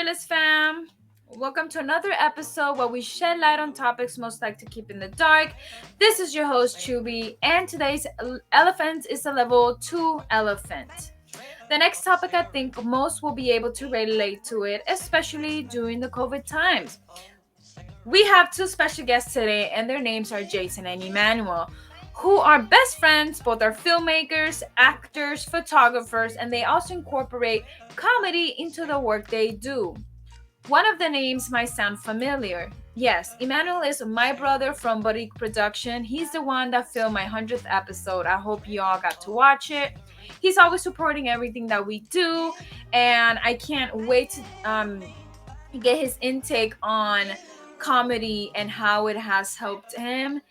Fearless fam. Welcome to another episode where we shed light on topics most like to keep in the dark. This is your host, Chubby, and today's elephant is a level 2 elephant. The next topic, I think most will be able to relate to it, especially during the COVID times. We have two special guests today, and their names are Jason and Emmanuel, who are best friends. Both are filmmakers, actors, photographers, and they also incorporate comedy into the work they do. One of the names might sound familiar. Yes, Emmanuel is my brother from Buddy Production. He's the one that filmed my 100th episode. I hope you all got to watch it. He's always supporting everything that we do, and I can't wait to get his intake on comedy and how it has helped him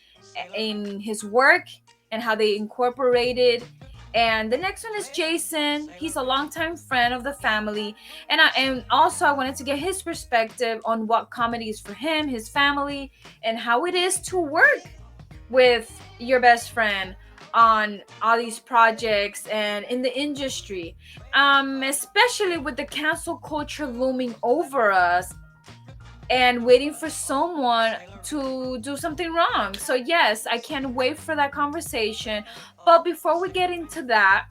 in his work and how they incorporated. And the next one is Jason. He's a longtime friend of the family, and also I wanted to get his perspective on what comedy is for him, his family, and how it is to work with your best friend on all these projects and in the industry, especially with the cancel culture looming over us and waiting for someone to do something wrong. So yes, I can't wait for that conversation. But before we get into that,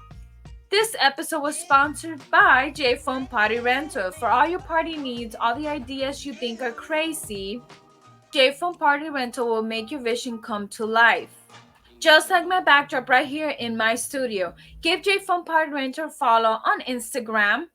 this episode was sponsored by J-Phone Party Rental. For all your party needs, all the ideas you think are crazy, J-Phone Party Rental will make your vision come to life. Just like my backdrop right here in my studio. Give J-Phone Party Rental a follow on Instagram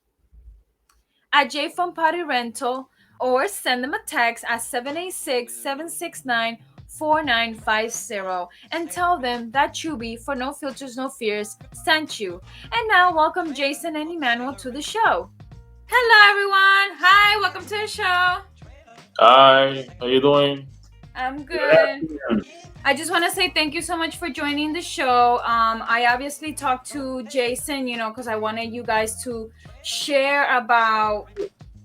at J-Phone Party Rental, or send them a text at 786-769-4950 and tell them that Chubby for No Filters, No Fears sent you. And now welcome Jason and Emmanuel to the show. Hello everyone. Hi, welcome to the show. Hi, how you doing? I'm good. I just want to say thank you so much for joining the show. I obviously talked to Jason, because I wanted you guys to share about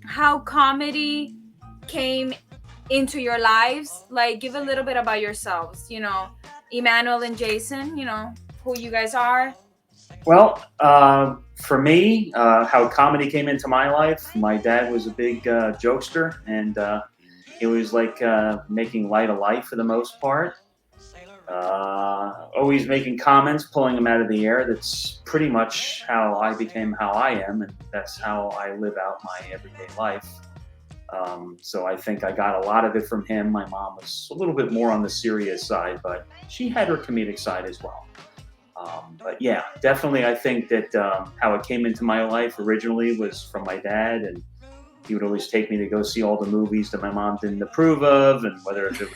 how comedy came into your lives. Like, give a little bit about yourselves, Emmanuel and Jason, who you guys are. Well, for me, how comedy came into my life, my dad was a big jokester, and it was like making light of life for the most part. Always making comments, pulling them out of the air. That's pretty much how I became how I am, and that's how I live out my everyday life. So I think I got a lot of it from him. My mom was a little bit more on the serious side, but she had her comedic side as well. But yeah, definitely I think that how it came into my life originally was from my dad, and he would always take me to go see all the movies that my mom didn't approve of, and whether it was,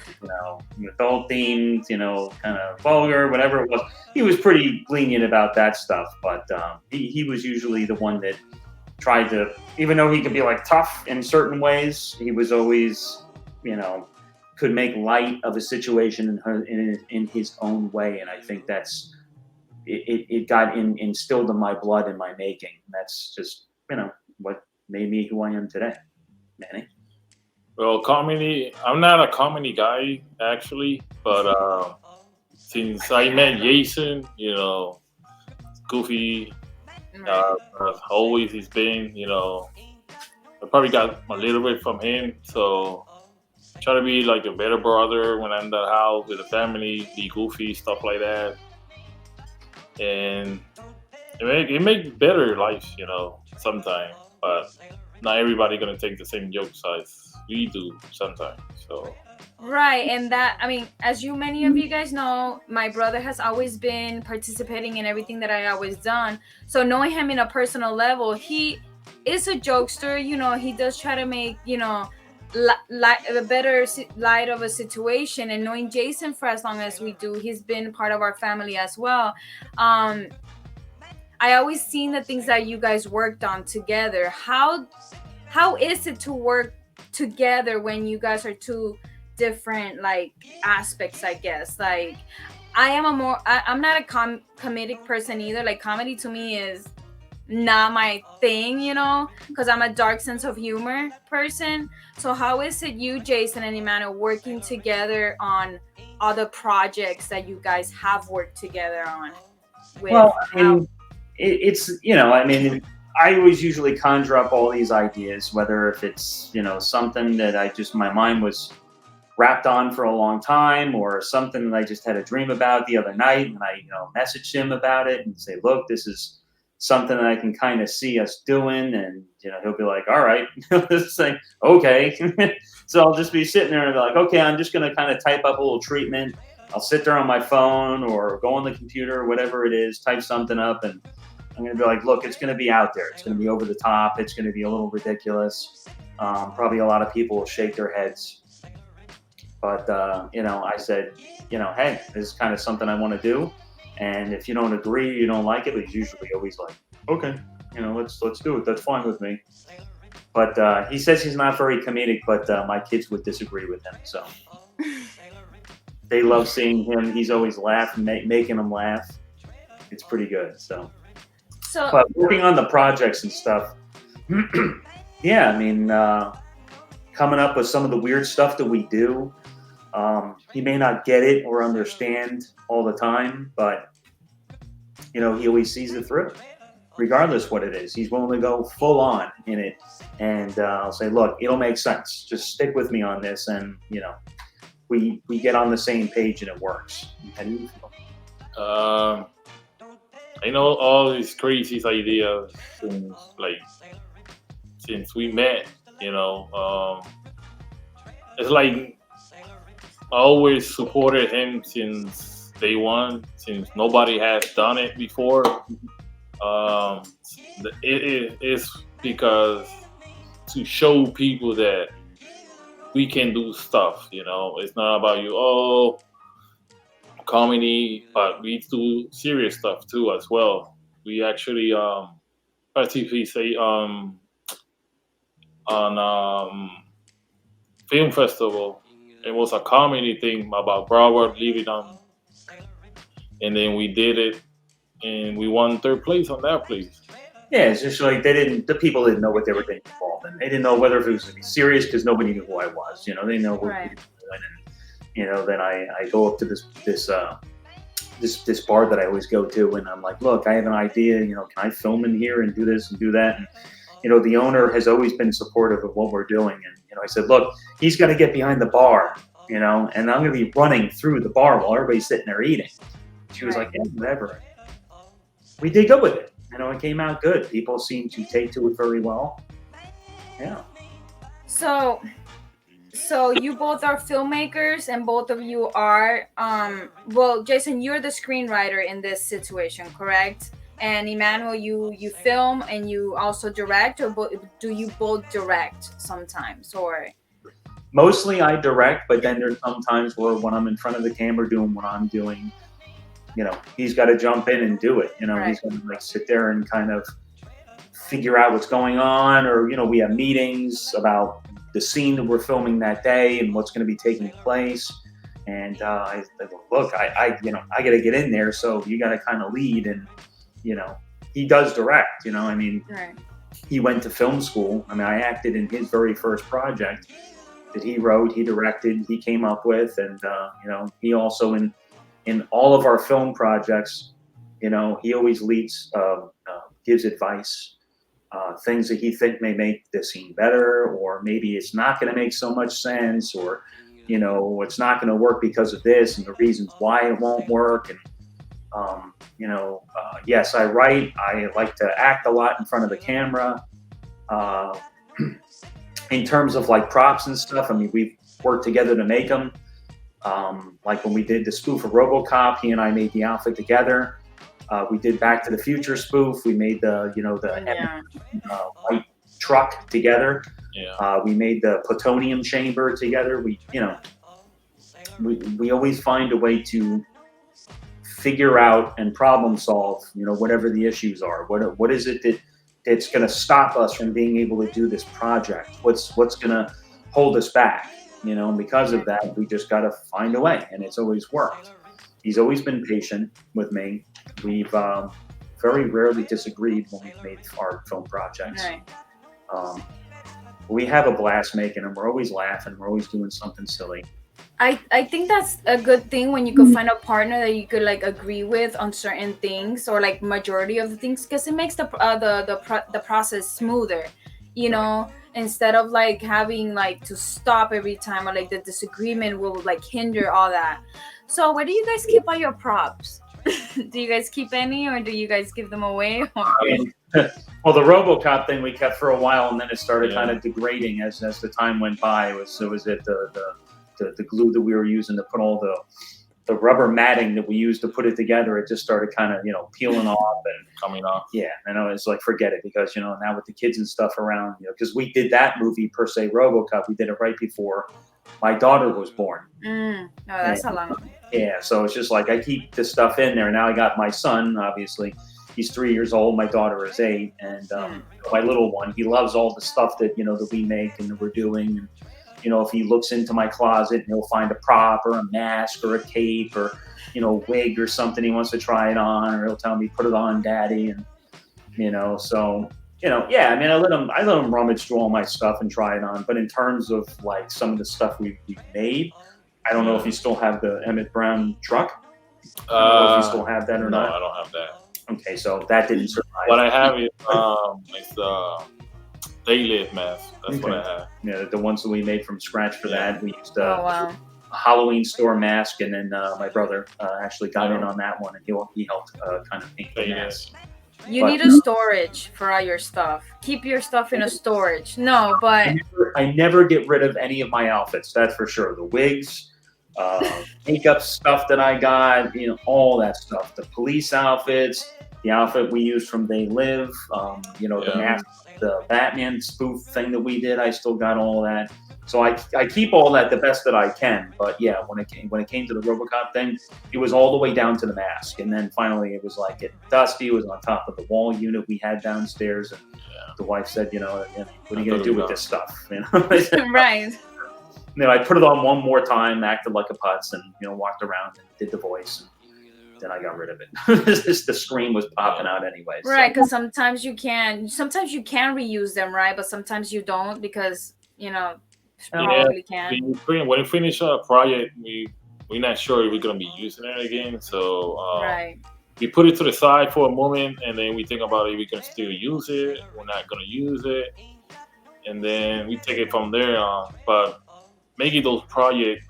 adult themed, kind of vulgar, whatever it was. He was pretty lenient about that stuff, but he was usually the one that tried to, even though he could be like tough in certain ways, he was always, could make light of a situation in his own way, and I think that's it got instilled in my blood in my making. That's just what made me who I am today. Manny? Well, comedy, I'm not a comedy guy, actually, but since I met Jason, goofy, always he's been, I probably got a little bit from him, so try to be like a better brother when I'm in the house with the family, be goofy, stuff like that. And it make better life, sometimes. But not everybody gonna take the same jokes as we do sometimes. So Right, and that, as many of you guys know, my brother has always been participating in everything that I always done. So knowing him in a personal level, he is a jokester. He does try to make a better light of a situation. And knowing Jason for as long as we do, he's been part of our family as well. I always seen the things that you guys worked on together. How is it to work together when you guys are two different aspects, I guess? Like, I'm not a comedic person either. Like, comedy to me is not my thing, because I'm a dark sense of humor person. So how is it you, Jason and Emmanuel, working together on other projects that you guys have worked together on? Well, it's I always usually conjure up all these ideas, whether if it's, something that my mind was wrapped on for a long time, or something that I just had a dream about the other night, and I, messaged him about it and say, look, this is something that I can kind of see us doing, and he'll be like, all right, this thing, okay. So I'll just be sitting there and be like, okay, I'm just gonna kind of type up a little treatment. I'll sit there on my phone or go on the computer or whatever it is, type something up, and I'm going to be like, look, it's going to be out there. It's going to be over the top. It's going to be a little ridiculous. Probably a lot of people will shake their heads. But, I said, hey, this is kind of something I want to do. And if you don't agree, you don't like it, he's usually always like, okay, let's do it. That's fine with me. But he says he's not very comedic, but my kids would disagree with him. So they love seeing him. He's always laughing, making them laugh. It's pretty good. So, but working on the projects and stuff, yeah, I mean, coming up with some of the weird stuff that we do. He may not get it or understand all the time, but he always sees it through, regardless what it is. He's willing to go full on in it, and I'll say, look, it'll make sense. Just stick with me on this, and we get on the same page and it works. How do you feel? I know all these crazy ideas since we met. It's like I always supported him since day one, since nobody has done it before. It is because to show people that we can do stuff. It's not about comedy, but we do serious stuff too as well. We actually participate on film festival. It was a comedy thing about Broward living on, and then we did it, and we won third place on that place. Yeah, it's just like the people didn't know what they were getting involved in. They didn't know whether it was going to be serious because nobody knew who I was. They know what we were doing, and then I go up to this bar that I always go to, and I'm like, look, I have an idea. Can I film in here and do this and do that? And the owner has always been supportive of what we're doing, and I said, look, he's got to get behind the bar, and I'm going to be running through the bar while everybody's sitting there eating. She was like, yeah, whatever. We did good with it. It came out good. People seem to take to it very well. Yeah. So you both are filmmakers, and both of you are, well, Jason, you're the screenwriter in this situation, correct? And Emmanuel, you film and you also direct, or do you both direct sometimes, or? Mostly I direct, but then there's sometimes where when I'm in front of the camera doing what I'm doing, he's got to jump in and do it. Right. He's going to sit there and kind of figure out what's going on, or we have meetings about the scene that we're filming that day and what's going to be taking place. And I said, look, I got to get in there, so you got to kind of lead. And he does direct. Right. He went to film school. I acted in his very first project that he wrote, he directed, he came up with, and he also in all of our film projects, he always leads, gives advice, things that he think may make the scene better, or maybe it's not going to make so much sense, or it's not going to work because of this and the reasons why it won't work. And yes, I write. I like to act a lot in front of the camera. In terms of like props and stuff, we've worked together to make them. Like when we did the spoof of RoboCop, he and I made the outfit together. We did Back to the Future spoof. We made the white truck together. Yeah. We made the plutonium chamber together. We always find a way to figure out and problem solve, whatever the issues are. What is it that's going to stop us from being able to do this project? What's going to hold us back? And because of that, we just got to find a way, and it's always worked. He's always been patient with me. We've very rarely disagreed when we've made our film projects. Right. We have a blast making them. We're always laughing. We're always doing something silly. I think that's a good thing when you could find a partner that you could like agree with on certain things or like majority of the things, because it makes the process smoother, you know, instead of like having like to stop every time, or like the disagreement will like hinder all that. So where do you guys keep all your props? Do you guys keep any, or do you guys give them away? Or... And, well, the RoboCop thing we kept for a while, and then it started Yeah. kind of degrading as the time went by. It was the glue that we were using to put all the rubber matting that we used to put it together. It just started kind of peeling off and Coming off. yeah. And I was like, forget it, because now with the kids and stuff around, because we did that movie per se, RoboCop, we did it right before my daughter was born. No, that's a long. Yeah, so it's just like I keep this stuff in there. Now I got my son, obviously. He's 3 years old. My daughter is 8, and my little one, he loves all the stuff that that we make and that we're doing. And if he looks into my closet, and he'll find a prop or a mask or a cape or wig or something he wants to try it on, or he'll tell me, "Put it on, Daddy." And so yeah. I mean, I let him rummage through all my stuff and try it on. But in terms of like some of the stuff we've made, I don't know if you still have the Emmett Brown truck. I don't know if you still have that or no, not. I don't have that. Okay, so that didn't survive. What I have is day live mask. That's what I have. Yeah, the ones that we made from scratch for that. We used Oh wow. a Halloween store mask, and then my brother actually got in on that one, and he helped kind of paint the mask. You need a storage for all your stuff. Keep your stuff in a storage. No, but I never get rid of any of my outfits. That's for sure. The wigs, makeup stuff that I got, all that stuff. The police outfits, the outfit we used from They Live, the mask, the Batman spoof thing that we did. I still got all that. So I keep all that the best that I can. But yeah, when it came to the RoboCop thing, it was all the way down to the mask, and then finally it was like getting dusty. It was on top of the wall unit we had downstairs, and the wife said, what are you gonna do with this stuff? right. I put it on one more time, acted like a putz, and walked around and did the voice. And then I got rid of it. The screen was popping out anyway. Right, because sometimes you can reuse them, right? But sometimes you don't, because probably can. When we finish a project, we're not sure if we're gonna be using it again. So right. We put it to the side for a moment, and then we think about if we can still use it. We're not gonna use it, and then we take it from there. But making those project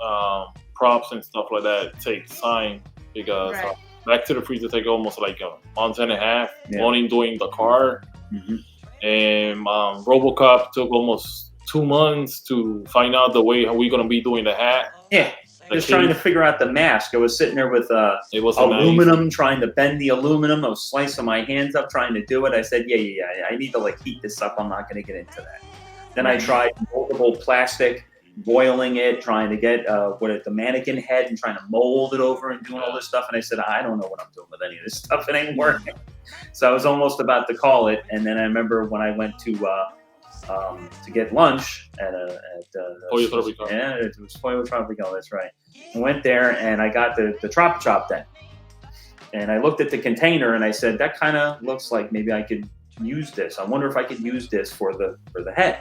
props and stuff like that takes time, because Back to the Freezer take almost like a month and a half. Only doing the car, and RoboCop took almost 2 months to find out the way how we're gonna be doing the hat. Yeah. Just trying to figure out the mask. I was sitting there with aluminum, trying to bend the aluminum. I was slicing my hands up trying to do it. I said, yeah. I need to heat this up. I'm not going to get into that. Then I tried moldable plastic, boiling it, trying to get the mannequin head and trying to mold it over and doing all this stuff. And I said, I don't know what I'm doing with any of this stuff. It ain't working. So I was almost about to call it. And then I remember when I went to get lunch at Pollo Tropical. Yeah, it was Pollo Tropical. That's right. I went there and I got the chop then, and I looked at the container and I said, that kind of looks like maybe I could use this. I wonder if I could use this for the head.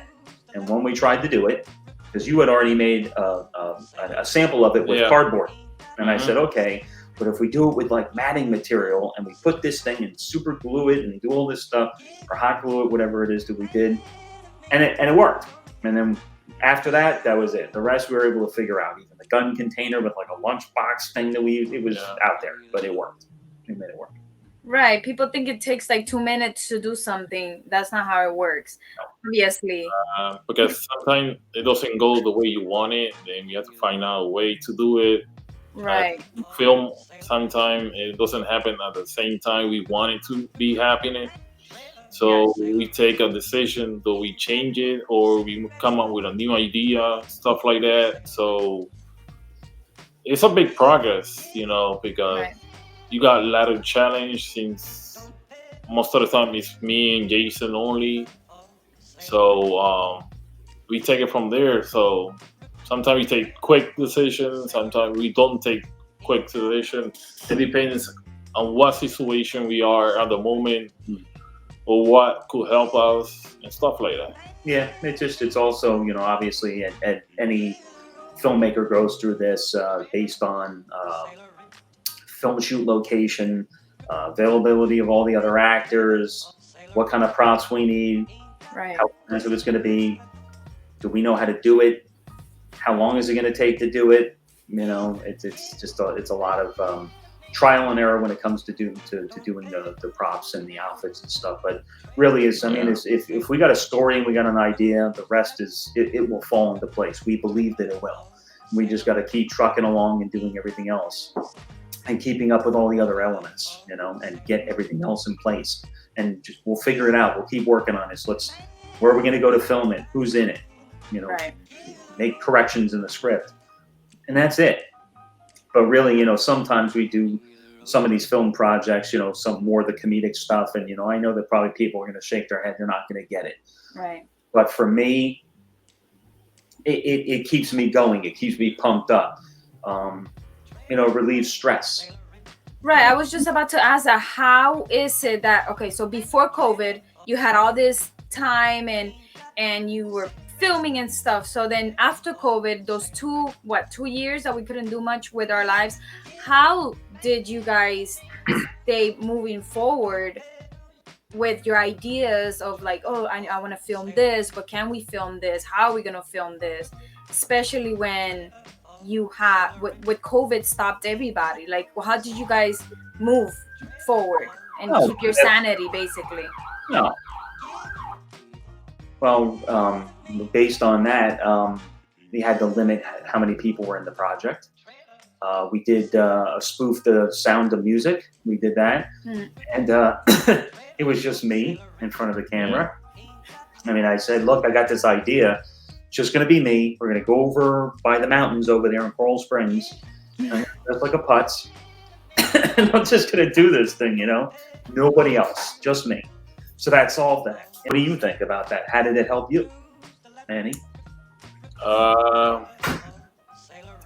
And when we tried to do it, because you had already made a sample of it with cardboard, and I said, okay, but if we do it with matting material and we put this thing and super glue it and do all this stuff, or hot glue it, whatever it is that we did. And it worked. And then after that was it. The rest we were able to figure out. Even the gun container with a lunchbox thing that it was out there, but it worked. We made it work. Right. People think it takes 2 minutes to do something. That's not how it works. No. Obviously. Because sometimes it doesn't go the way you want it. Then you have to find out a way to do it. Right. Film, sometimes it doesn't happen at the same time we want it to be happening. So we take a decision, do we change it, or we come up with a new idea, stuff like that. So it's a big progress, because you got a lot of challenge, since most of the time it's me and Jason only. So we take it from there. So sometimes we take quick decisions, sometimes we don't take quick decisions. It depends on what situation we are at the moment, or what could help us and stuff like that. Yeah, it's also, obviously at any filmmaker goes through this based on film shoot location, availability of all the other actors, what kind of props we need, Right. how expensive it's going to be, do we know how to do it, how long is it going to take to do it. It's just it's a lot of trial and error when it comes to doing the props and the outfits and stuff. But really, if we got a story and we got an idea, the rest it will fall into place. We believe that it will. We just got to keep trucking along and doing everything else and keeping up with all the other elements, and get everything else in place. And we'll figure it out. We'll keep working on this. Where are we going to go to film it? Who's in it? Right. Make corrections in the script, and that's it. But really, sometimes we do some of these film projects, some more of the comedic stuff. And, I know that probably people are going to shake their head. They're not going to get it. Right. But for me, it keeps me going. It keeps me pumped up. Relieves stress. Right. I was just about to ask that. How is it that, okay, so before COVID, you had all this time and you were filming and stuff. So then after COVID, those 2 years that we couldn't do much with our lives, how did you guys stay moving forward with your ideas of like, oh, I want to film this, but can we film this? How are we going to film this? Especially when you have, with COVID stopped everybody. Like, well, how did you guys move forward and keep your sanity, basically? No. Well, based on that, we had to limit how many people were in the project. We did spoof the Sound of Music. We did that. And it was just me in front of the camera. I said, look, I got this idea. It's just going to be me. We're going to go over by the mountains over there in Coral Springs. Just like a putz. And I'm just going to do this thing, Nobody else, just me. So that solved that. What do you think about that? How did it help you, Manny?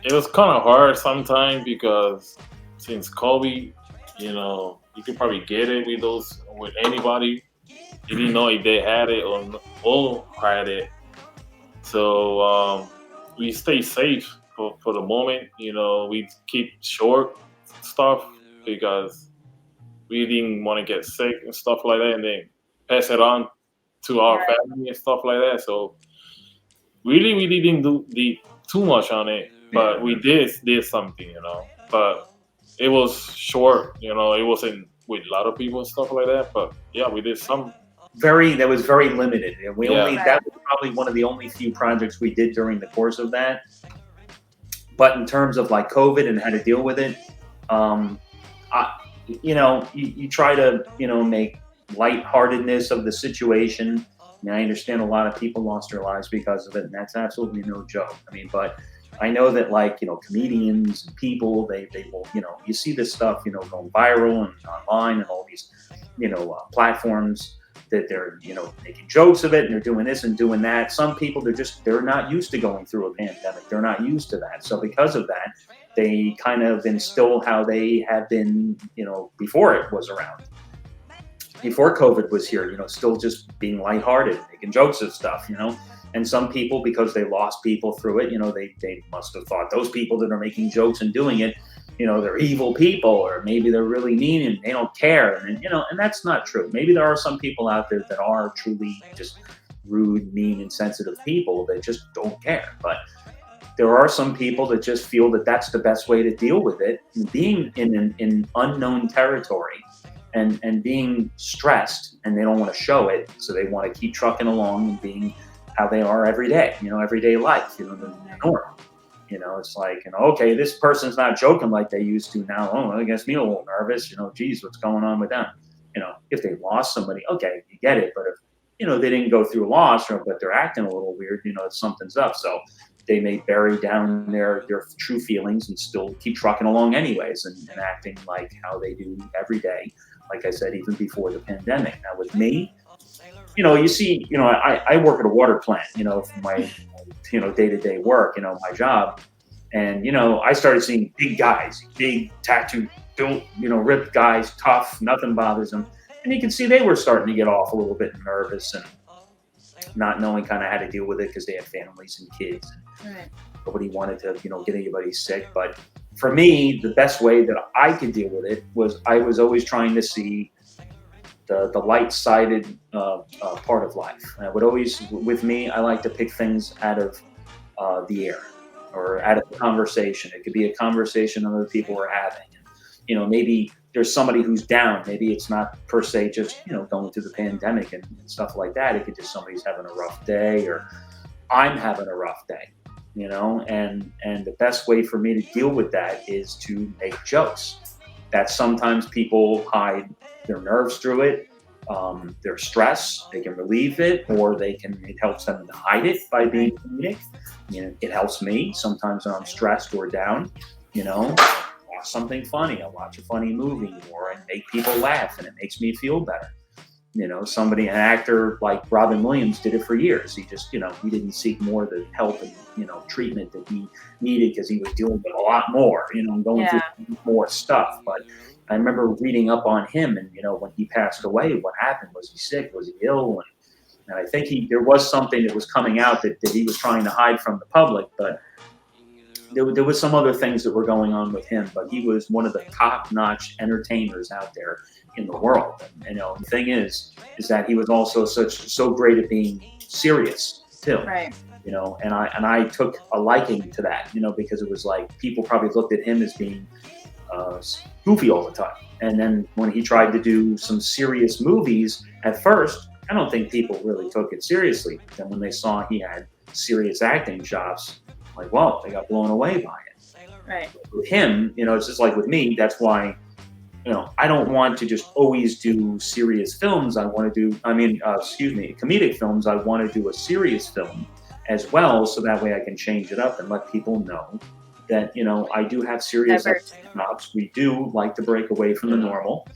It was kind of hard sometimes because since COVID, you could probably get it with anybody. You didn't know if they had it or had it. So we stay safe for the moment. We keep short stuff because we didn't want to get sick and stuff like that, and then pass it on to our family and stuff like that. So really, we didn't do too much on it, but we did something, But it was short, it wasn't with a lot of people and stuff like that. But yeah, we did some. That was very limited. That was probably one of the only few projects we did during the course of that. But in terms of like COVID and how to deal with it, you try to make lightheartedness of the situation. I understand a lot of people lost their lives because of it, and that's absolutely no joke. But I know that comedians and people, they will, you see this stuff, going viral and online and all these, platforms that they're, making jokes of it and they're doing this and doing that. Some people, they're not used to going through a pandemic. They're not used to that. So because of that, they kind of instill how they have been, before it was around. Before COVID was here, still just being lighthearted, making jokes of stuff, And some people, because they lost people through it, they must have thought those people that are making jokes and doing it, they're evil people, or maybe they're really mean and they don't care. And, and that's not true. Maybe there are some people out there that are truly just rude, mean, insensitive people that just don't care. But there are some people that just feel that that's the best way to deal with it. And being in unknown territory and being stressed, and they don't want to show it, so they want to keep trucking along and being how they are every day, everyday life, the norm. It's like, okay, this person's not joking like they used to now. Oh, it gets me a little nervous. Geez, what's going on with them? If they lost somebody, okay, you get it. But if, they didn't go through loss, but they're acting a little weird, something's up. So they may bury down their true feelings and still keep trucking along anyways and acting like how they do every day. Like I said, even before the pandemic. Now with me, you see, I work at a water plant, for my, day-to-day work, my job. And, I started seeing big guys, big tattooed, built, ripped guys, tough, nothing bothers them. And you can see they were starting to get off a little bit nervous and not knowing kind of how to deal with it because they have families and kids. Right. Nobody wanted to, get anybody sick. But for me, the best way that I could deal with it was I was always trying to see the light-sided part of life. And I would always, with me, I like to pick things out of the air or out of a conversation. It could be a conversation other people are having. Maybe there's somebody who's down. Maybe it's not per se just, going through the pandemic and stuff like that. It could just somebody's having a rough day, or I'm having a rough day, and the best way for me to deal with that is to make jokes. That sometimes people hide their nerves through it, their stress, they can relieve it, or it helps them to hide it by being comedic. It helps me sometimes when I'm stressed or down, watch something funny. I watch a funny movie, or I make people laugh, and it makes me feel better. An actor like Robin Williams did it for years. He just, he didn't seek more the help and, treatment that he needed because he was dealing with a lot more, going through more stuff. But I remember reading up on him, and, when he passed away, what happened? Was he sick? Was he ill? And I think there was something that was coming out that he was trying to hide from the public, but there was some other things that were going on with him. But he was one of the top-notch entertainers out there in the world. And, the thing is that he was also so great at being serious too. Right. And I took a liking to that, because it was like people probably looked at him as being goofy all the time. And then when he tried to do some serious movies, at first, I don't think people really took it seriously. Then when they saw he had serious acting chops, like, well, they got blown away by it. Right. With him, it's just like with me. That's why, I don't want to just always do serious films. I want to do, comedic films. I want to do a serious film as well, so that way I can change it up and let people know that, I do have serious jobs. We do like to break away from the normal.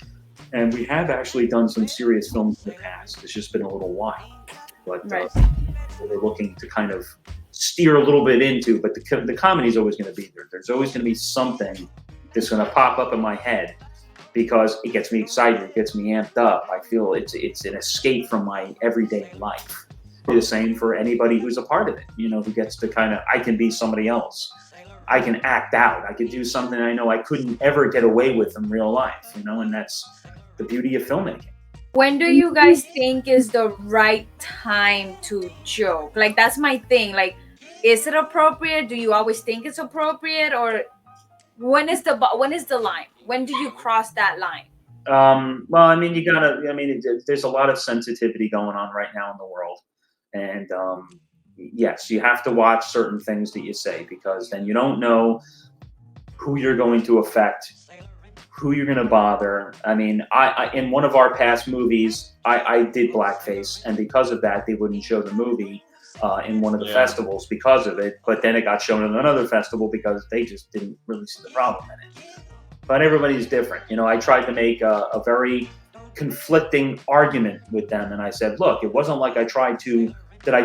And we have actually done some serious films in the past. It's just been a little while. But we're looking to kind of steer a little bit into, but the comedy is always going to be there. There's always going to be something that's going to pop up in my head because it gets me excited. It gets me amped up. I feel it's an escape from my everyday life. The same for anybody who's a part of it, who gets to I can be somebody else. I can act out. I can do something I know I couldn't ever get away with in real life, and that's the beauty of filmmaking. When do you guys think is the right time to joke? Like, that's my thing. Like, is it appropriate? Do you always think it's appropriate? Or when is the line? When do you cross that line? Well, there's a lot of sensitivity going on right now in the world. And yes, you have to watch certain things that you say, because then you don't know who you're going to affect, who you're going to bother. I in one of our past movies, I did blackface, and because of that, they wouldn't show the movie in one of the festivals because of it. But then it got shown in another festival because they just didn't really see the problem in it. But everybody's different. I tried to make a very conflicting argument with them, and I said, look, it wasn't like I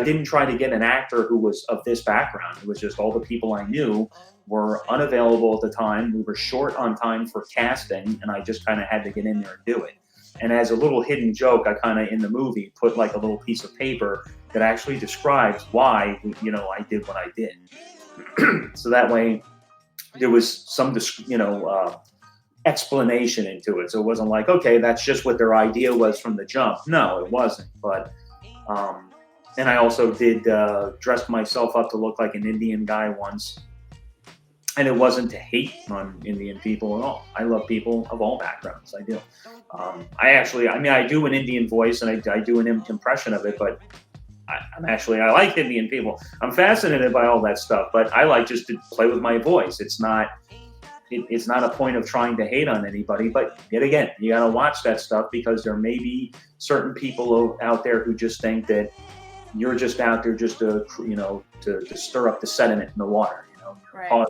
didn't try to get an actor who was of this background. It was just all the people I knew were unavailable at the time. We were short on time for casting, and I just kind of had to get in there and do it. And as a little hidden joke, I kind of in the movie put like a little piece of paper that actually describes why I did what I did. So that way there was some explanation into it. So it wasn't like, okay, that's just what their idea was from the jump. No, it wasn't. But and I also did dress myself up to look like an Indian guy once. And it wasn't to hate on Indian people at all. I love people of all backgrounds. I do. I do an Indian voice, and I do an impression of it, but I like Indian people. I'm fascinated by all that stuff, but I like just to play with my voice. It's not a point of trying to hate on anybody, but yet again, you got to watch that stuff, because there may be certain people out there who just think that you're just out there just to stir up the sediment in the water, Right. cause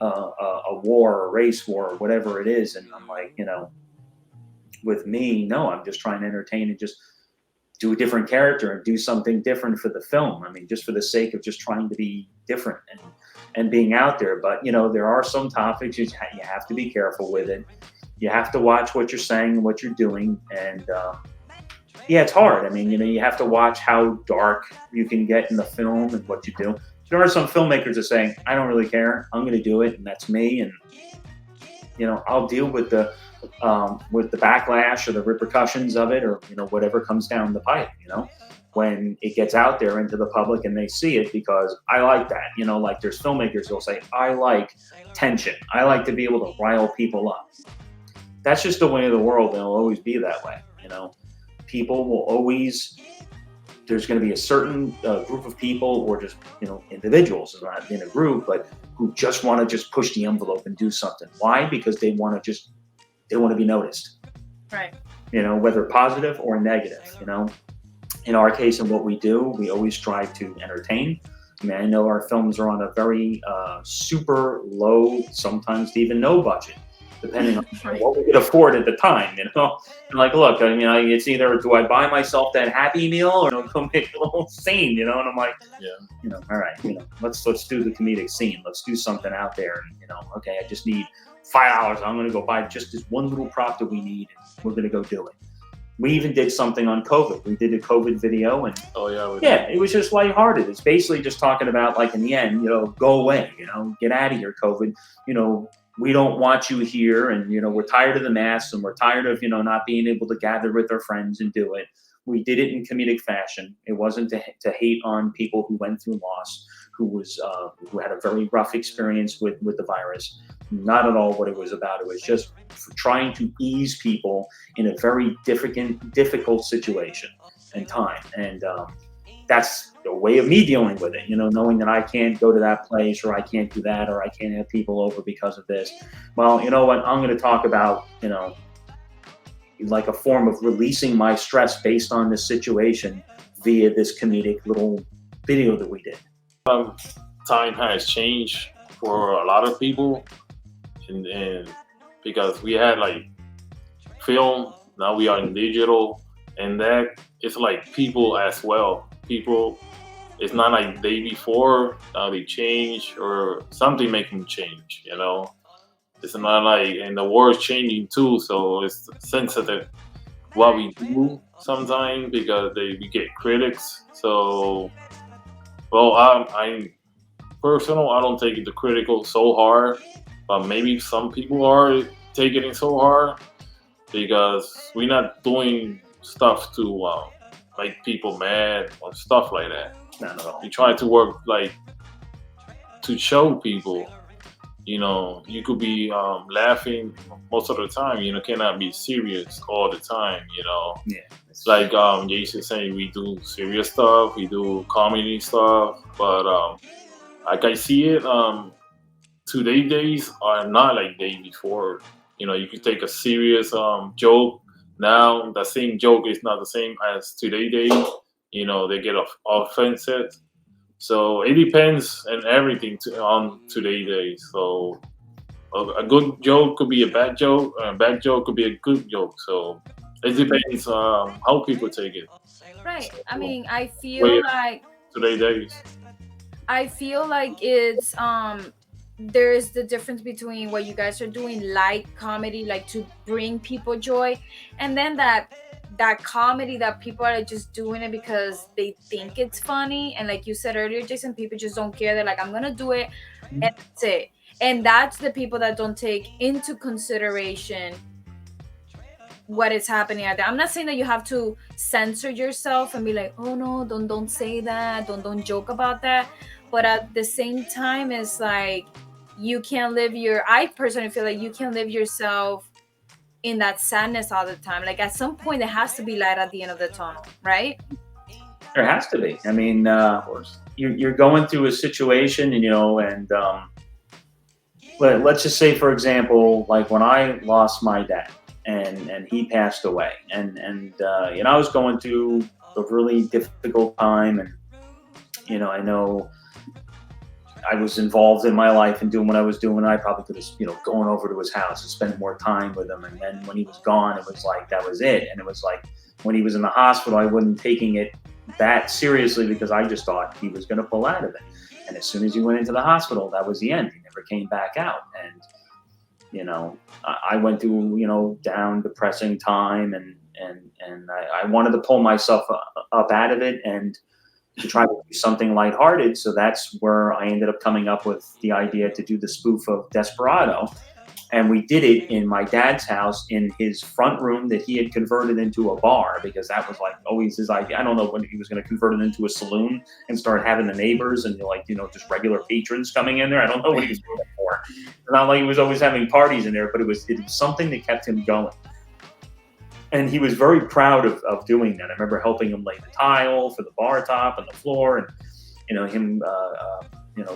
a war, a race war, or whatever it is. And I'm like, with me, no, I'm just trying to entertain and just do a different character and do something different for the film. Just for the sake of just trying to be different and being out there. But, there are some topics you have to be careful with it. You have to watch what you're saying and what you're doing. And, it's hard. You have to watch how dark you can get in the film and what you do. there are some filmmakers that say, I don't really care. I'm going to do it, and that's me. And I'll deal with the backlash or the repercussions of it, or whatever comes down the pipe. When it gets out there into the public and they see it, because I like that. Like there's filmmakers who'll say, I like tension. I like to be able to rile people up. That's just the way of the world, and it'll always be that way. People will always. There's going to be a certain group of people, or just individuals, not in a group, but who just want to just push the envelope and do something. Why? Because they want to be noticed. Right. Whether positive or negative. In our case, and what we do, we always strive to entertain. I know our films are on a very super low, sometimes even no budget, depending on what we could afford at the time. Like, look, it's either do I buy myself that Happy Meal or go make a little scene, and I'm like, all right, let's do the comedic scene. Let's do something out there, and okay, I just need $5. I'm going to go buy just this one little prop that we need, and we're going to go do it. We even did something on COVID. We did a COVID video, and it was just lighthearted. It's basically just talking about, like, in the end, go away, get out of here, COVID. We don't want you here, and we're tired of the masks, and we're tired of not being able to gather with our friends and do it. We did it in comedic fashion. It wasn't to hate on people who went through loss, who had a very rough experience with the virus. Not at all what it was about. It was just trying to ease people in a very difficult situation and time. And that's the way of me dealing with it, knowing that I can't go to that place, or I can't do that, or I can't have people over because of this. Well, you know what? I'm going to talk about, like a form of releasing my stress based on this situation via this comedic little video that we did. Time has changed for a lot of people. And because we had like film, now we are in digital, and that it's like people as well. People, it's not like the day before, now they change, or something make them change, It's not like, and the world's changing too, so it's sensitive what we do sometimes, because we get critics. So, well, I'm personal, I don't take it to critical so hard. But maybe some people are taking it so hard, because we're not doing stuff to make people mad or stuff like that. Not at all. We try to work like to show people, you could be laughing most of the time. Cannot be serious all the time. Yeah. Like Jason saying, we do serious stuff, we do comedy stuff, but like I see it. Today's days are not like day before. You could take a serious joke. Now the same joke is not the same as today's days. They get offensive. So it depends on everything on today's days. So a good joke could be a bad joke. A bad joke could be a good joke. So it depends how people take it. Right. I feel like today's days. I feel like it's there's the difference between what you guys are doing, light comedy, like to bring people joy, and then that comedy that people are just doing it because they think it's funny. And like you said earlier, Jason, people just don't care. They're like, I'm gonna do it, and that's it. And that's the people that don't take into consideration what is happening out there. I'm not saying that you have to censor yourself and be like, oh no, don't say that, don't joke about that. But at the same time, it's like, you can't I personally feel like you can't live yourself in that sadness all the time. Like at some point there has to be light at the end of the tunnel, right? There has to be. Of course. You're going through a situation, and let's just say, for example, like when I lost my dad and he passed away, and I was going through a really difficult time, and I know I was involved in my life and doing what I was doing. I probably could have, gone over to his house and spent more time with him. And then when he was gone, it was like, that was it. And it was like, when he was in the hospital, I wasn't taking it that seriously, because I just thought he was going to pull out of it. And as soon as he went into the hospital, that was the end. He never came back out. And, I went through, down depressing time, and I wanted to pull myself up out of it. And to try to do something lighthearted. So that's where I ended up coming up with the idea to do the spoof of Desperado. And we did it in my dad's house in his front room that he had converted into a bar, because that was like always his idea. I don't know when he was going to convert it into a saloon and start having the neighbors and just regular patrons coming in there. I don't know what he was doing it for. It's not like he was always having parties in there, but it was something that kept him going. And he was very proud of doing that. I remember helping him lay the tile for the bar top and the floor, and him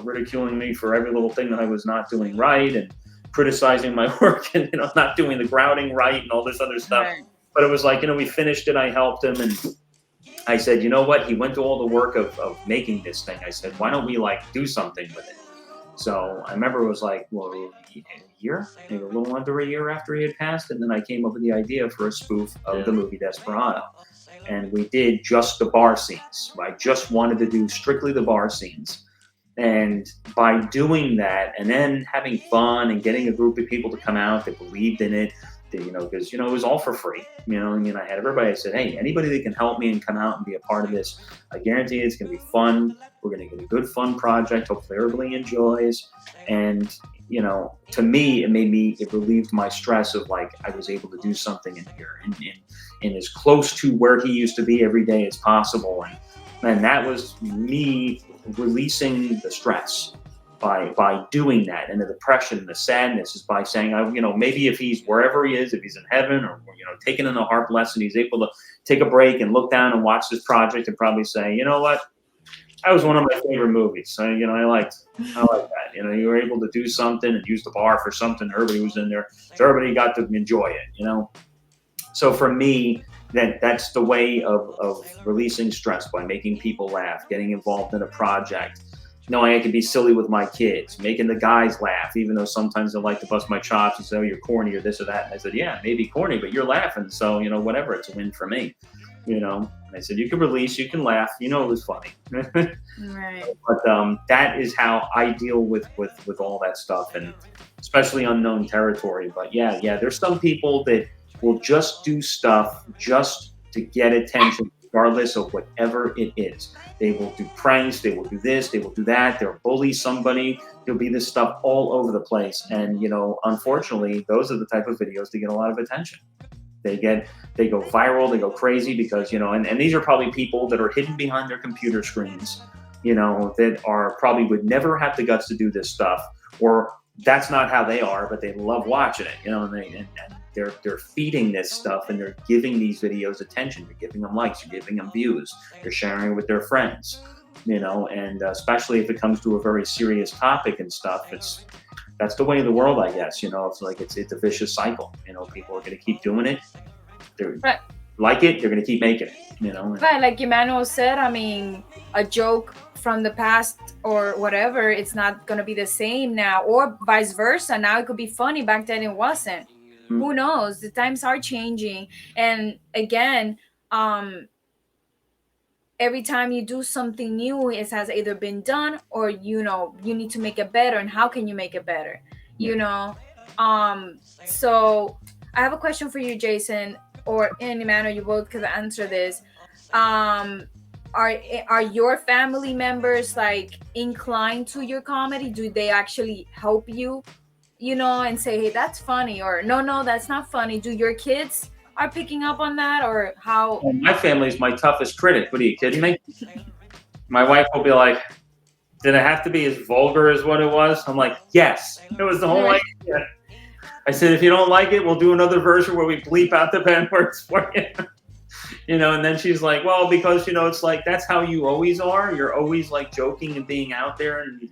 ridiculing me for every little thing that I was not doing right, and criticizing my work, and not doing the grouting right and all this other stuff. Right. But it was like, we finished it. I helped him, and I said, you know what? He went to all the work of making this thing. I said, why don't we do something with it? So I remember it was like, well, a year, maybe a little under a year after he had passed, and then I came up with the idea for a spoof of the movie Desperado. And we did just the bar scenes. I just wanted to do strictly the bar scenes. And by doing that, and then having fun and getting a group of people to come out that believed in it, because it was all for free. I had everybody. I said, hey, anybody that can help me and come out and be a part of this, I guarantee it's going to be fun. We're going to get a good, fun project. Hopefully, everybody enjoys. And to me, it relieved my stress of I was able to do something in here and as close to where he used to be every day as possible. And that was me releasing the stress by doing that, and the depression and the sadness is by saying, maybe if he's wherever he is, if he's in heaven or taking in a harp lesson, he's able to take a break and look down and watch this project and probably say, you know what, that was one of my favorite movies. So I liked that. You were able to do something and use the bar for something. Everybody was in there, so everybody got to enjoy it. So for me, that's the way of releasing stress, by making people laugh, getting involved in a project, knowing I can be silly with my kids, making the guys laugh, even though sometimes they like to bust my chops and say, oh, you're corny or this or that. And I said, yeah, maybe corny, but you're laughing. So, whatever, it's a win for me. And I said, you can release, you can laugh, it was funny. Right. But that is how I deal with all that stuff, and especially unknown territory. But yeah, there's some people that will just do stuff just to get attention, regardless of whatever it is. They will do pranks, they will do this, they will do that, they'll bully somebody, there'll be this stuff all over the place. And, unfortunately, those are the type of videos that get a lot of attention. They go viral, they go crazy because, and these are probably people that are hidden behind their computer screens, that are probably would never have the guts to do this stuff, or that's not how they are, but they love watching it, and they're feeding this stuff, and they're giving these videos attention. You're giving them likes, you're giving them views, you're sharing it with their friends, and especially if it comes to a very serious topic and stuff, that's the way of the world, I guess. It's a vicious cycle. People are going to keep doing it. They're right. Like it, they're going to keep making it. Right, like Emmanuel said, a joke from the past or whatever, it's not going to be the same now, or vice versa. Now it could be funny, back then it wasn't. Who knows? The times are changing. And again, every time you do something new, it has either been done or, you need to make it better. And how can you make it better? So I have a question for you, Jason, and Emmanuel, you both could answer this. Are your family members inclined to your comedy? Do they actually help you? And say, hey, that's funny, or no, that's not funny. Do your kids are picking up on that, or how? Well, my family's my toughest critic. What are you kidding me? My wife will be like, did it have to be as vulgar as what it was? I'm like, yes, it was the whole idea. I said, if you don't like it, we'll do another version where we bleep out the bad words for you. And then she's like, well, because, it's that's how you always are. You're always joking and being out there and,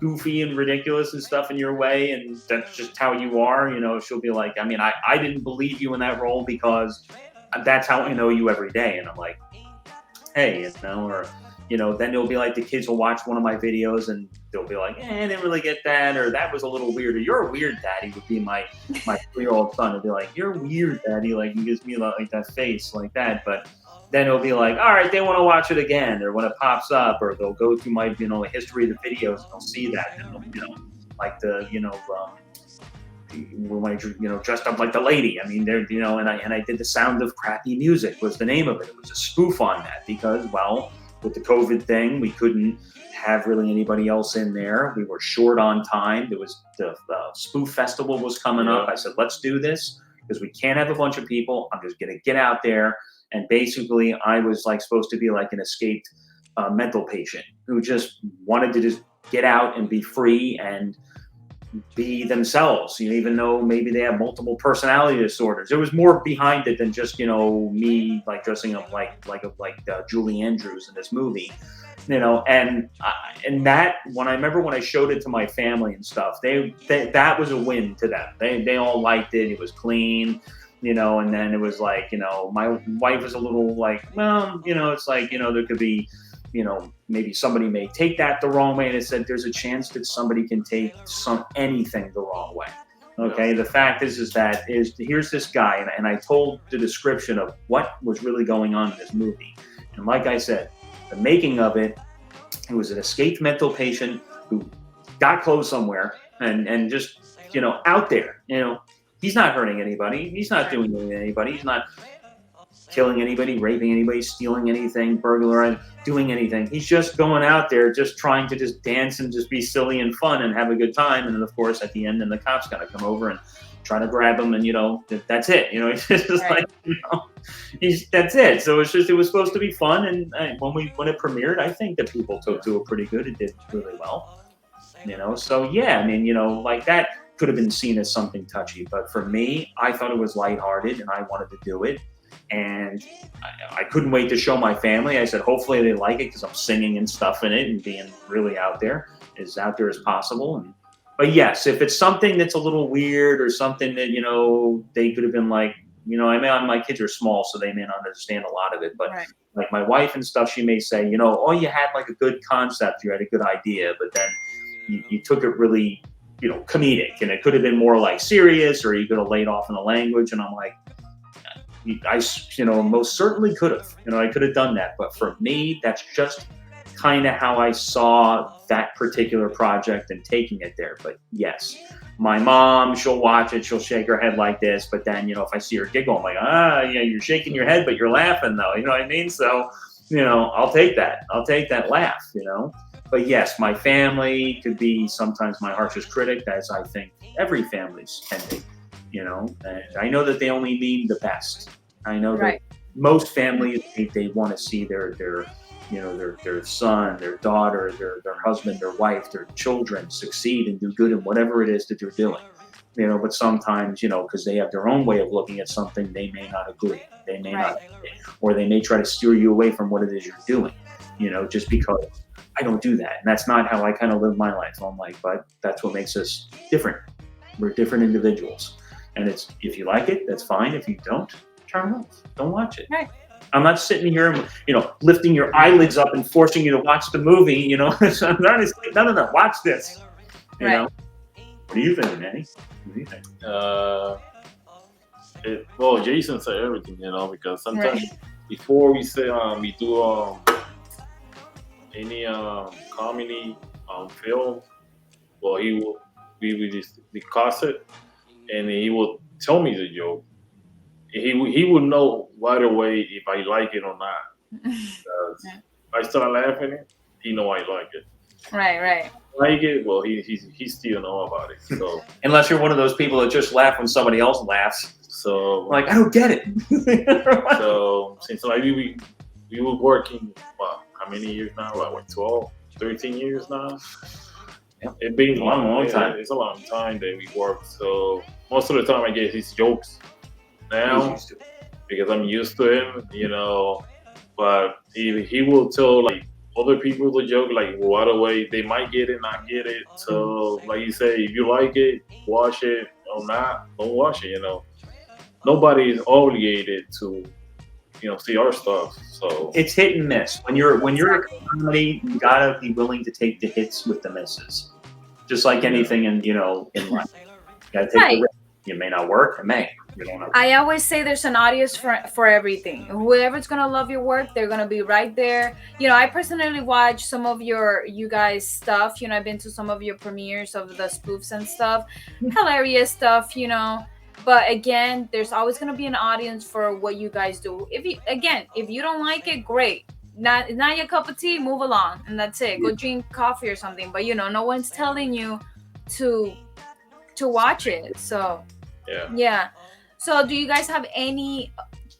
goofy and ridiculous and stuff in your way, and that's just how you are. She'll be like, I didn't believe you in that role because that's how I know you every day. And I'm like, hey, or then it'll be the kids will watch one of my videos and they'll be like, I didn't really get that, or that was a little weird, or you're a weird daddy, would be my 3-year-old son. Would be like, you're weird, daddy, he gives me that face like that. But then it'll be like, all right, they want to watch it again, or when it pops up, or they'll go through my, history of the videos, and they'll see that, and when I, dressed up like the lady. They're, and I did The Sound of Crappy Music was the name of it. It was a spoof on that because, well, with the COVID thing, we couldn't have really anybody else in there. We were short on time. There was the Spoof Festival was coming up. I said, let's do this because we can't have a bunch of people. I'm just going to get out there. And basically, I was like supposed to be like an escaped mental patient who just wanted to just get out and be free and be themselves, even though maybe they have multiple personality disorders. There was more behind it than just, me like dressing up like Julie Andrews in this movie, and that when I showed it to my family and stuff, they that was a win to them. They all liked it. It was clean, and then it was like, my wife was a little like, well, it's like, there could be, maybe somebody may take that the wrong way. And it said, there's a chance that somebody can take anything the wrong way. Okay. The fact is that here's this guy. And I told the description of what was really going on in this movie. And like I said, the making of it, he was an escaped mental patient who got clothes somewhere and just, out there, he's not hurting anybody. He's not doing anything to anybody. He's not killing anybody, raping anybody, stealing anything, burglarizing, doing anything. He's just going out there, just trying to just dance and just be silly and fun and have a good time. And then, of course, at the end, then the cops got to come over and try to grab him. And, that's it. It's just right. Like, that's it. So it was supposed to be fun. And when it premiered, I think that people took to it pretty good. It did really well. So yeah, like that could have been seen as something touchy. But for me, I thought it was lighthearted and I wanted to do it. And I couldn't wait to show my family. I said, hopefully they like it because I'm singing and stuff in it and being really out there as possible. But yes, if it's something that's a little weird or something that, they could have been like, my kids are small, so they may not understand a lot of it. But right. like my wife and stuff, she may say, oh, you had like a good concept, you had a good idea, but then you took it really, comedic, and it could have been more like serious, or you could have laid off in the language. And I'm like, I most certainly could have, I could have done that. But for me, that's just kind of how I saw that particular project and taking it there. But yes, my mom, she'll watch it, she'll shake her head like this. But then, if I see her giggle, I'm like, you're shaking your head, but you're laughing though. You know what I mean? So, I'll take that. I'll take that laugh, But yes, my family could be sometimes my harshest critic, as I think every family's can be. And I know that they only mean the best. I know that most families, they want to see their son, their daughter, their husband, their wife, their children succeed and do good in whatever it is that they're doing. But sometimes, because they have their own way of looking at something, they may not agree. They may not, or they may try to steer you away from what it is you're doing, just because I don't do that. And that's not how I kind of live my life. I'm like, but that's what makes us different. We're different individuals. And it's, if you like it, that's fine. If you don't, turn it off. Don't watch it. Right. I'm not sitting here, lifting your eyelids up and forcing you to watch the movie. No, watch this. What do you think, Manny? What do you think? Jason said everything, because sometimes before we say we do any comedy film, we discuss it, and he will tell me the joke. He would know right away if I like it or not. If I start laughing, he know I like it. Right. Like it, well, he still know about it. So unless you're one of those people that just laugh when somebody else laughs. So like, I don't get it. So since we were working, how many years now? 12, 13 years now. Yep. It's been a long time. It's a long time that we worked. So most of the time I get his jokes now because I'm used to him, But he will tell like other people the joke like right away. They might get it, not get it. So like you say, if you like it, watch it. Or not, don't watch it. Nobody is obligated to see our stuff. So it's hit and miss. When you're a comedy, you gotta be willing to take the hits with the misses. Just like anything in life. You gotta take the risk. It may not work, it may. You don't know. I always say there's an audience for everything. Whoever's gonna love your work, they're gonna be right there. I personally watch some of you guys' stuff. I've been to some of your premieres of the spoofs and stuff. Hilarious stuff, But again, there's always gonna be an audience for what you guys do. If you don't like it, great. not your cup of tea, move along, and that's it. Go drink coffee or something. But no one's telling you to watch it. So yeah. So do you guys have any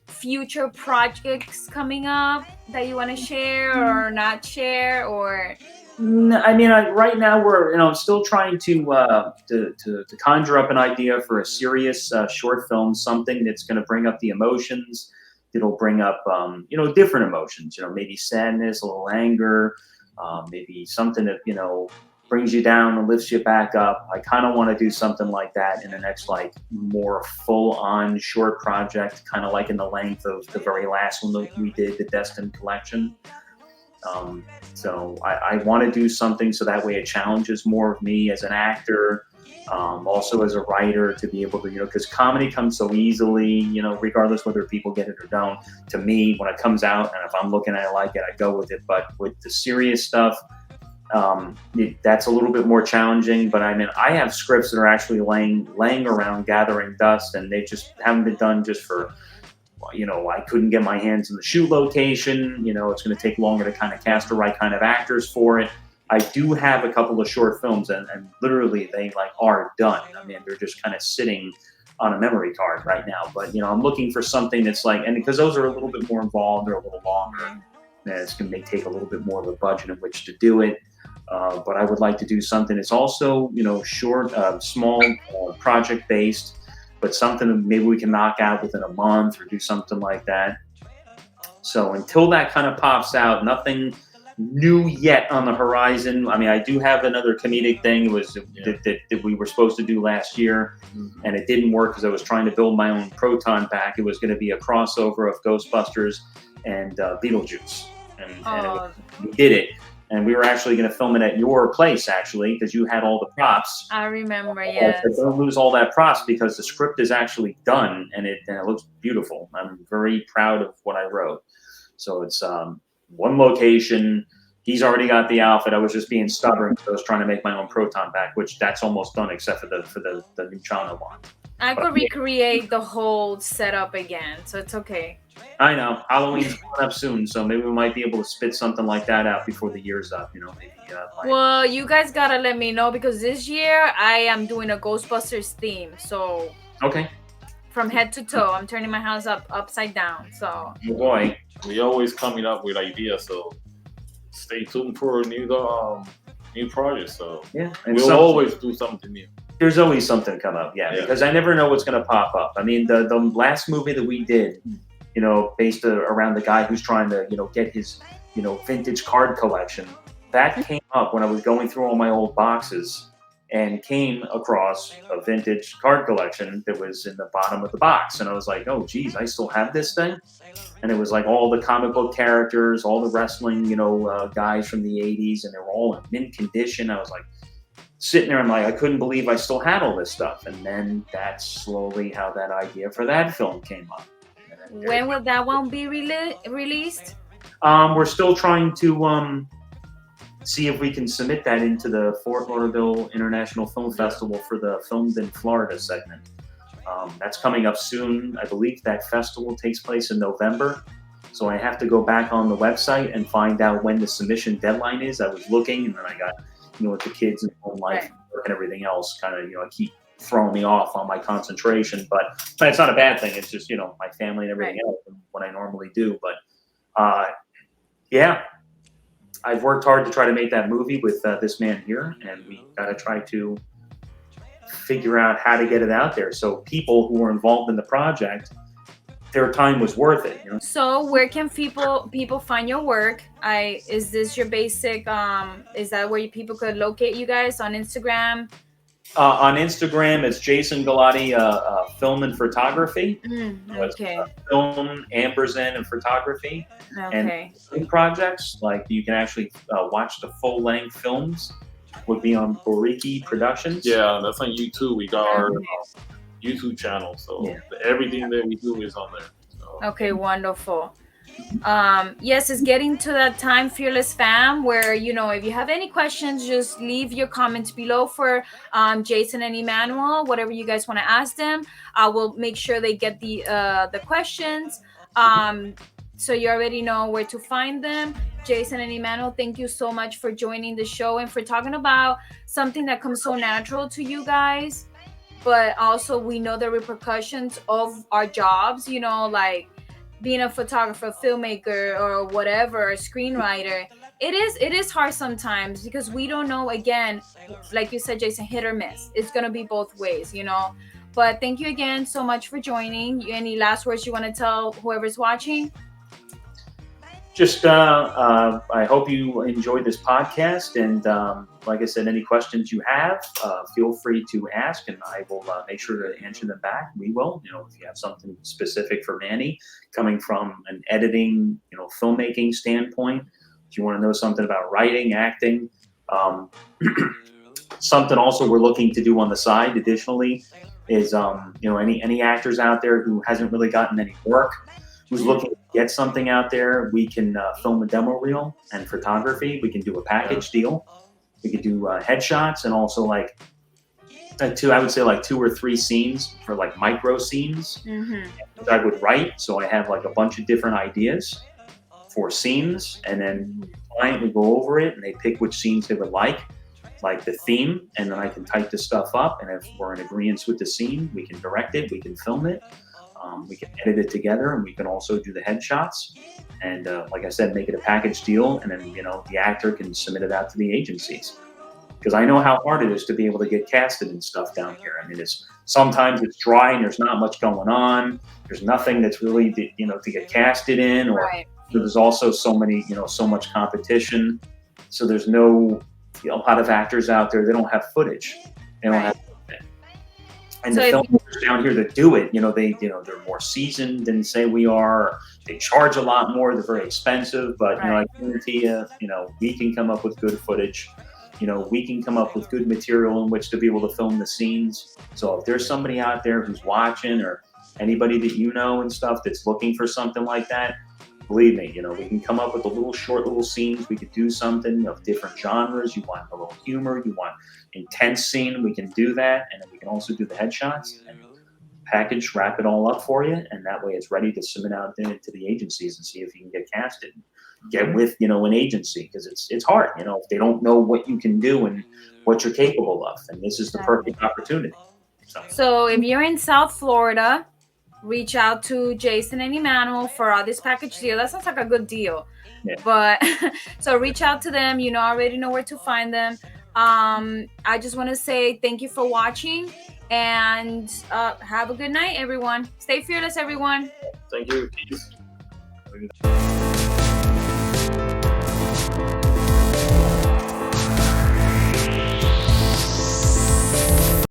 future projects coming up that you want to share or not share, or? I mean, right now I'm still trying to conjure up an idea for a serious short film, something that's going to bring up the emotions. It'll bring up different emotions. Maybe sadness, a little anger, maybe something that brings you down and lifts you back up. I kind of want to do something like that in the next more full-on short project, kind of like in the length of the very last one that we did, the Destined Collection. So I want to do something so that way it challenges more of me as an actor, also as a writer, to be able to, because comedy comes so easily, regardless whether people get it or don't. To me, when it comes out, and if I'm looking at it like it, I go with it. But with the serious stuff, that's a little bit more challenging. But I mean, I have scripts that are actually laying around gathering dust, and they just haven't been done just for, I couldn't get my hands in the shoot location. It's going to take longer to kind of cast the right kind of actors for it. I do have a couple of short films, and literally they are done. I mean, they're just kind of sitting on a memory card right now. But I'm looking for something that's and because those are a little bit more involved, they're a little longer, and it's going to take a little bit more of a budget in which to do it. But I would like to do something that's also short, small, project based, but something that maybe we can knock out within a month or do something like that. So until that kind of pops out, nothing new yet on the horizon. I mean, I do have another comedic thing. It was that we were supposed to do last year, and it didn't work because I was trying to build my own proton pack. It was going to be a crossover of Ghostbusters and Beetlejuice, and we did it. And we were actually going to film it at your place, actually, because you had all the props. I remember, yes. So don't lose all that props, because the script is actually done, and it looks beautiful. I'm very proud of what I wrote. So it's one location. He's already got the outfit. I was just being stubborn because I was trying to make my own proton pack, which that's almost done, except for the new China one. I could recreate the whole setup again, so it's okay. I know. Halloween's coming up soon, so maybe we might be able to spit something like that out before the year's up. Maybe. Well, you guys gotta let me know, because this year I am doing a Ghostbusters theme. So okay. From head to toe, I'm turning my house upside down. So. Oh boy, we always coming up with ideas. So stay tuned for new projects. So yeah, we'll always do something new. There's always something to come up, because I never know what's going to pop up. I mean, the last movie that we did, based around the guy who's trying to, get his, vintage card collection, that came up when I was going through all my old boxes and came across a vintage card collection that was in the bottom of the box. And I was like, oh, geez, I still have this thing? And it was all the comic book characters, all the wrestling, guys from the 80s, and they were all in mint condition. I was sitting there, I couldn't believe I still had all this stuff. And then that's slowly how that idea for that film came up. When will that one be released? We're still trying to see if we can submit that into the Fort Lauderdale International Film Festival for the Filmed in Florida segment. That's coming up soon. I believe that festival takes place in November. So I have to go back on the website and find out when the submission deadline is. I was looking, and then I got with the kids and home life and everything else, kind of, keep throwing me off on my concentration. But it's not a bad thing. It's just, my family and everything else, and what I normally do. But yeah, I've worked hard to try to make that movie with this man here, and we got to try to figure out how to get it out there so people who are involved in the project, their time was worth it. So where can people find your work? Is this your basic? Is that where people could locate you guys on Instagram? On Instagram, it's Jason Galati, film and photography. Okay. Film and photography. Okay. And projects you can actually watch the full length films would be on Boriki Productions. Yeah, that's on YouTube. We got our YouTube channel, so everything that we do is on there. So. Okay, wonderful. Yes, it's getting to that time, Fearless Fam, where if you have any questions, just leave your comments below for Jason and Emmanuel. Whatever you guys want to ask them, I will make sure they get the questions. So you already know where to find them. Jason and Emmanuel, thank you so much for joining the show and for talking about something that comes so natural to you guys. But also, we know the repercussions of our jobs, like being a photographer, filmmaker, or whatever, a screenwriter. It is hard sometimes because we don't know, again, like you said, Jason, hit or miss. It's going to be both ways. But thank you again so much for joining. Any last words you want to tell whoever's watching? Just, I hope you enjoyed this podcast. And like I said, any questions you have, feel free to ask, and I will make sure to answer them back. We will. If you have something specific for Manny, coming from an editing, filmmaking standpoint, if you want to know something about writing, acting, something also we're looking to do on the side additionally is, any actors out there who hasn't really gotten any work, who's looking to get something out there, we can film a demo reel and photography. We can do a package deal. We could do headshots and also I would say 2 or 3 scenes for micro scenes. Mm-hmm. I would write, so I have a bunch of different ideas for scenes, and then the client would go over it and they pick which scenes they would like the theme, and then I can type the stuff up, and if we're in agreement with the scene, we can direct it, we can film it. We can edit it together, and we can also do the headshots. And like I said, make it a package deal, and then the actor can submit it out to the agencies. Because I know how hard it is to be able to get casted and stuff down here. I mean, sometimes it's dry and there's not much going on. There's nothing that's really to get casted in, or Right. there's also so much competition. So there's no a lot of actors out there. They don't have footage. They don't Right. have. And So the if filmmakers down here that do it, they're more seasoned than say we are. They charge a lot more. They're very expensive, but Right. I guarantee you, we can come up with good footage. We can come up with good material in which to be able to film the scenes. So if there's somebody out there who's watching, or anybody that and stuff that's looking for something like that, believe me, we can come up with short little scenes. We could do something of different genres. You want a little humor, you want intense scene, we can do that. And then we can also do the headshots and package, wrap it all up for you. And that way it's ready to submit out there to the agencies and see if you can get casted. Get with, an agency, because it's hard, if they don't know what you can do and what you're capable of. And this is the perfect opportunity. So if you're in South Florida, reach out to Jason and Emmanuel for this package deal. That sounds like a good deal. Yeah. But so reach out to them. Already know where to find them. I just want to say thank you for watching, and have a good night, everyone. Stay fearless, everyone. Thank you. Peace.